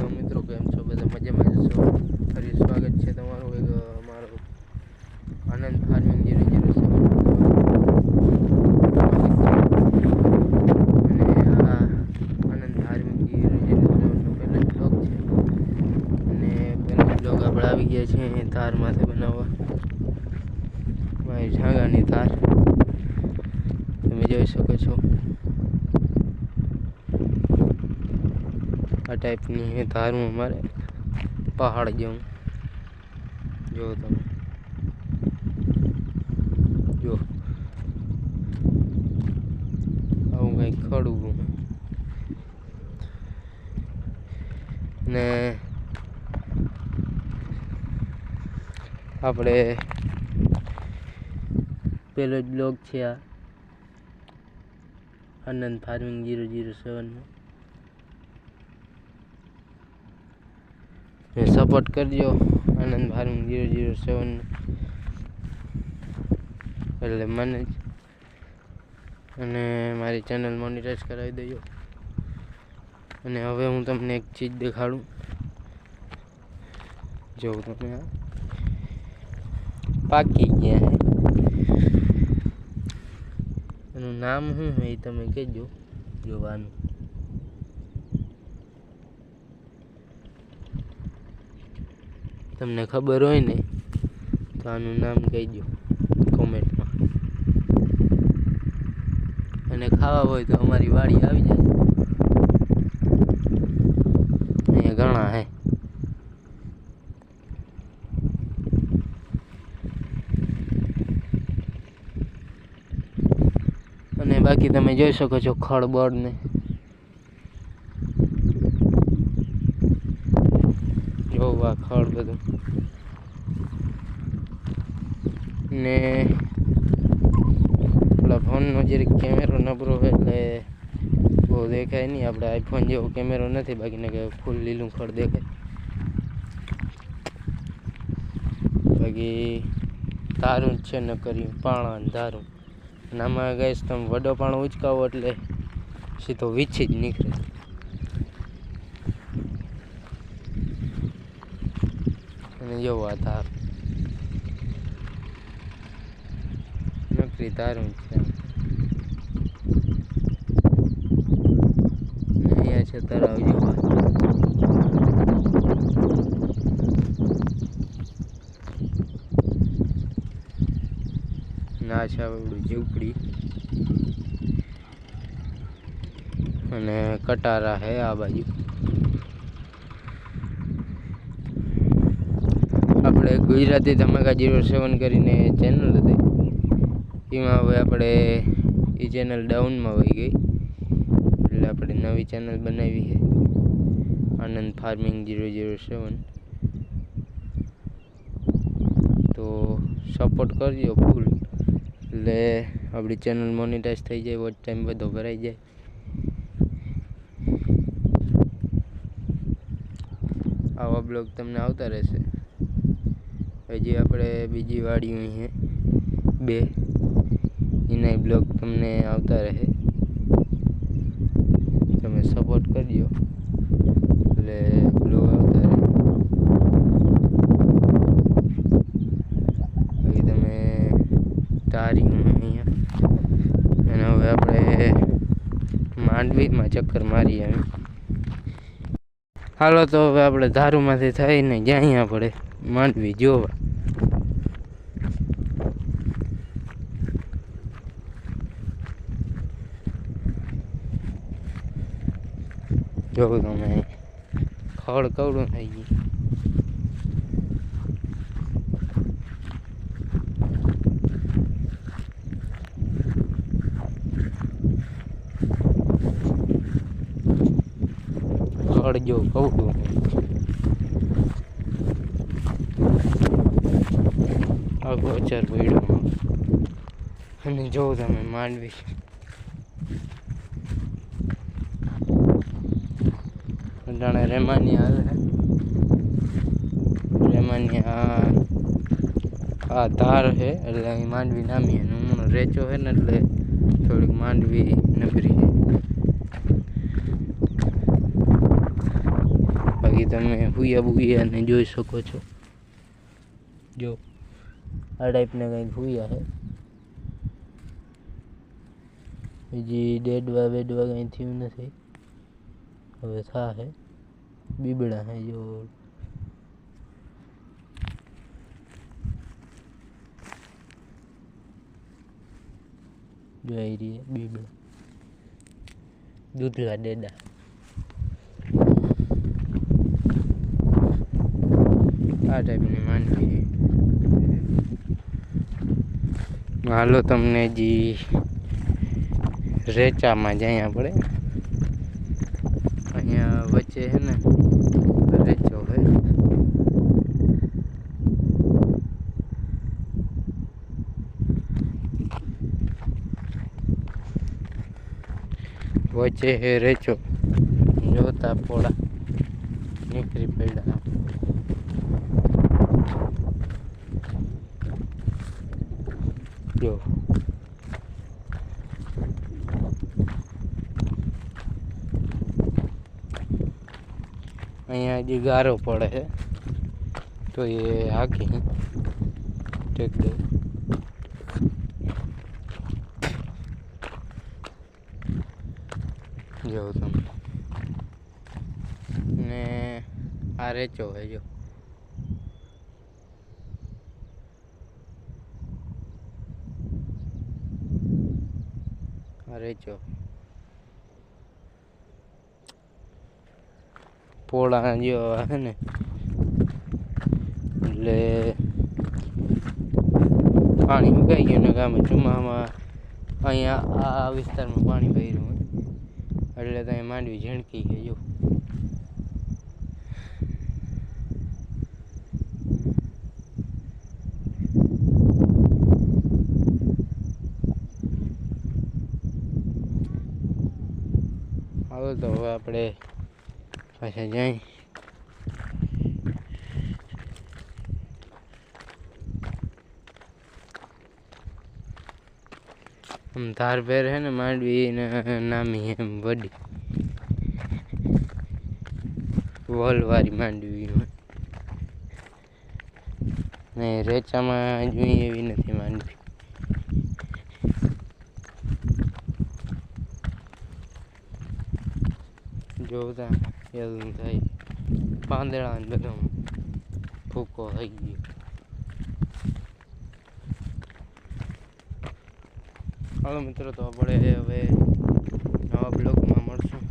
મિત્રો કેમ છો? બધા મજામાં જ છો? ફરી સ્વાગત છે તમારું એક અમારું આનંદ ફાર્મિંગ 007 અને આ આનંદ ફાર્મિંગ 007 પહેલો જ બ્લોગ છે અને પહેલો બ્લોગ આપણે આવી ગયા છે તારમાંથી બનાવવા મારી ઝાંગાની તાર તમે જોઈ શકો છો। આ ટાઈપની તારું અમારે પહાડ જેવું જો તમે જો આવું કંઈક ખડવું ને આપણે પહેલો જ બ્લોગ છે આ આનંદ ફાર્મિંગ 007 સપોર્ટ કરજો આનંદ ફાર્મિંગ 007 એટલે મને જ અને મારી ચેનલ મોનિટાઈઝ કરાવી દેજો। અને હવે હું તમને એક ચીજ દેખાડું જો તમે આ પાકી ગયા હે એનું નામ શું છે એ તમે કહેજો જોવાનું તમને ખબર હોય ને તો આનું નામ કહેજો કોમેન્ટમાં અને ખાવા હોય તો અમારી વાડી આવી જાય અહીંયા ઘણા હે અને બાકી તમે જોઈ શકો છો ખડબડ ને જોવા ખડ બધું ને આપણા ફોનનો જરીક કેમેરો નબળો હોય એટલે બહુ દેખાય નહીં આપણે આઈફોન જેવો કેમેરો નથી બાકીને કે ફૂલ લીલું ખડ દેખાય બાકી ધારું જ છે ન કર્યું પાણા ધારું અને આમાં ગઈશ તમે વડો પાણો ઉચકાવો એટલે સીધો વીછી જ નીકળે અને જોવા ધાર નકરી ધારું છે અહીંયા છે તળાવ જોવા ના છે આવડું ઝૂંપડી અને કટારા હે આ બાજુ આપણે ગુજરાતી ધમાકા 07 કરીને ચેનલ હતી એમાં હવે આપણે એ ચેનલ ડાઉનમાં વહી ગઈ એટલે આપણે નવી ચેનલ બનાવી છે આનંદ ફાર્મિંગ 007 તો સપોર્ટ કરજો ફૂલ એટલે આપણી ચેનલ મોનિટાઈઝ થઈ જાય વોચ ટાઈમ બધો ભરાઈ જાય આવા બ્લોગ તમને આવતા રહેશે હજી આપણે બીજી વાડીઓ છે બે એના બ્લોગ તમને આવતા રહે તમે સપોર્ટ કરજો એટલે બ્લોગ આવતા રહે બાકી તમે તારીઓ અહીંયા અને હવે આપણે માંડવીમાં ચક્કર મારી આવી હાલો તો હવે આપણે ધારુમાંથી થઈને જાય આપણે માંડવી જોવા જોવું તમે ખડ કવડું થઈ ગયું ખડ જો કવડું આખો અચાર પડ્યો અને જોવું તમે માંડવી જાણે રેમાનિયા હાલે રેમાનિયા આ ધાર છે એટલે અહીં માંડવી નામી અને હમણાં રેચો છે ને એટલે થોડીક માંડવી નબળી છે તમે હુયા બુયાને જોઈ શકો છો. જો આ ટાઈપના કંઈક હુયા છે. હજી ડેડવા બેડવા કંઈ થયું નથી, હવે થાશે. બીબડા હે જો જોઈ રહી બીબડા, દૂધલા ડેડા. આ ટાઈપની માંડવી. હાલો તમને જી રેચામાં જ અહીંયા પડે, અહીંયા વચ્ચે છે ને રેચો છે. વચ્ચે હે રેચો, જોતા પોળા નીકળી પડ્યા. જો અહીંયા હજી ગારો પડે છે તો એ હાકી ટ્રેક્ટર. જો તમે ને આ રેચો છે. જો આ રેચો પોળા જેવા છે ને, એટલે પાણી ઉગાઈ ગયું ને ગામે ચોમામાં અહીંયા આ વિસ્તારમાં પાણી ભર્યું હોય એટલે ત્યાં માંડવી ઝીણકી છે. જો હાલો તો હવે આપણે પાછા જાય. આમ ધાર ભેર હે ને માંડવી નામી એમ વડી વલવારી માંડવી ને રેચામાં જોઈ એવી નથી માંડવી. જોતા એવું થાય, પાંદડા ને બધો ભૂકો થઈ ગયો. હાલો મિત્રો, તો આપણે હવે નવા બ્લોગમાં મળશું.